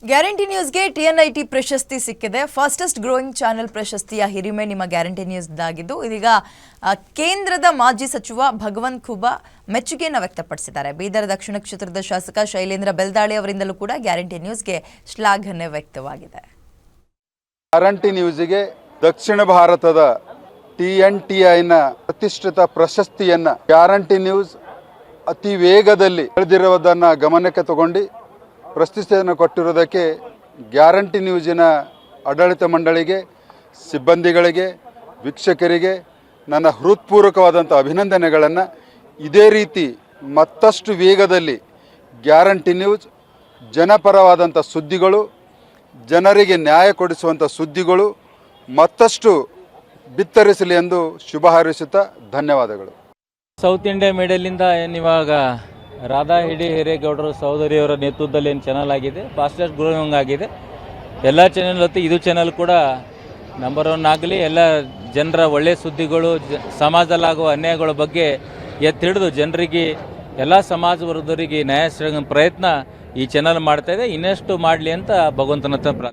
Guarantee ನ್ಯೂಸ್ಗೆ TNIT ಪ್ರಶಸ್ತಿ ಸಿಕ್ಕಿದೆ. ಫಾಸ್ಟೆಸ್ಟ್ ಗ್ರೋಯಿಂಗ್ ಚಾನೆಲ್ ಪ್ರಶಸ್ತಿಯ ಹಿರಿಮೆ ನಿಮ್ಮ ಗ್ಯಾರಂಟಿ ನ್ಯೂಸ್ದಾಗಿದ್ದು ಇದೀಗ ಕೇಂದ್ರದ ಮಾಜಿ ಸಚಿವ ಭಗವಂತ್ ಖೂಬಾ ಮೆಚ್ಚುಗೆಯನ್ನು ವ್ಯಕ್ತಪಡಿಸಿದ್ದಾರೆ. ಬೀದರ್ ದಕ್ಷಿಣ ಕ್ಷೇತ್ರದ ಶಾಸಕ ಶೈಲೇಂದ್ರ ಬೆಲ್ದಾಳಿ ಅವರಿಂದಲೂ ಕೂಡ ಗ್ಯಾರಂಟಿ ನ್ಯೂಸ್ಗೆ ಶ್ಲಾಘನೆ ವ್ಯಕ್ತವಾಗಿದೆ. ಗ್ಯಾರಂಟಿ ನ್ಯೂಸ್ಗೆ ದಕ್ಷಿಣ ಭಾರತದ TNTIನ ಪ್ರತಿಷ್ಠಿತ ಪ್ರಶಸ್ತಿಯನ್ನ ಗ್ಯಾರಂಟಿ ನ್ಯೂಸ್ ಅತಿ ವೇಗದಲ್ಲಿ ಬೆಳೆದಿರುವುದನ್ನು ಗಮನಕ್ಕೆ ತಗೊಂಡು ಪ್ರಶಸ್ತಿಯನ್ನು ಕೊಟ್ಟಿರುವುದಕ್ಕೆ ಗ್ಯಾರಂಟಿ ನ್ಯೂಸಿನ ಆಡಳಿತ ಮಂಡಳಿಗೆ, ಸಿಬ್ಬಂದಿಗಳಿಗೆ, ವೀಕ್ಷಕರಿಗೆ ನನ್ನ ಹೃತ್ಪೂರ್ವಕವಾದಂಥ ಅಭಿನಂದನೆಗಳನ್ನು. ಇದೇ ರೀತಿ ಮತ್ತಷ್ಟು ವೇಗದಲ್ಲಿ ಗ್ಯಾರಂಟಿ ನ್ಯೂಸ್ ಜನಪರವಾದಂಥ ಸುದ್ದಿಗಳು, ಜನರಿಗೆ ನ್ಯಾಯ ಕೊಡಿಸುವಂಥ ಸುದ್ದಿಗಳು ಮತ್ತಷ್ಟು ಬಿತ್ತರಿಸಲಿ ಎಂದು ಶುಭ ಹಾರೈಸುತ್ತಾ ಧನ್ಯವಾದಗಳು. ಸೌತ್ ಇಂಡಿಯಾ ಮೀಡಿಯಾಲಿಂದ ಏನಿವಾಗ ರಾಧಾ ಹಿರೇಗೌಡರು ಸಹೋದರಿಯವರ ನೇತೃತ್ವದಲ್ಲಿ ಏನು ಚಾನಲ್ ಆಗಿದೆ, ಫಾಸ್ಟೆಸ್ಟ್ ಗ್ರೋಯಿಂಗ್ ಆಗಿದೆ. ಎಲ್ಲ ಚಾನೆಲ್ ಹೊತ್ತು ಇದು ಚಾನಲ್ ಕೂಡ ನಂಬರ್ 1 ಆಗಲಿ. ಎಲ್ಲ ಜನರ ಒಳ್ಳೆಯ ಸುದ್ದಿಗಳು, ಸಮಾಜದಲ್ಲಾಗುವ ಅನ್ಯಾಯಗಳ ಬಗ್ಗೆ ಎತ್ತಿಡಿದು ಜನರಿಗೆ, ಎಲ್ಲ ಸಮಾಜ ವರ್ಗದವರಿಗೆ ನ್ಯಾಯ ಸಿಗೋ ಪ್ರಯತ್ನ ಈ ಚಾನಲ್ ಮಾಡ್ತಾ ಇದೆ. ಇನ್ನಷ್ಟು ಮಾಡಲಿ ಅಂತ ಭಗವಂತನ ಹತ್ರ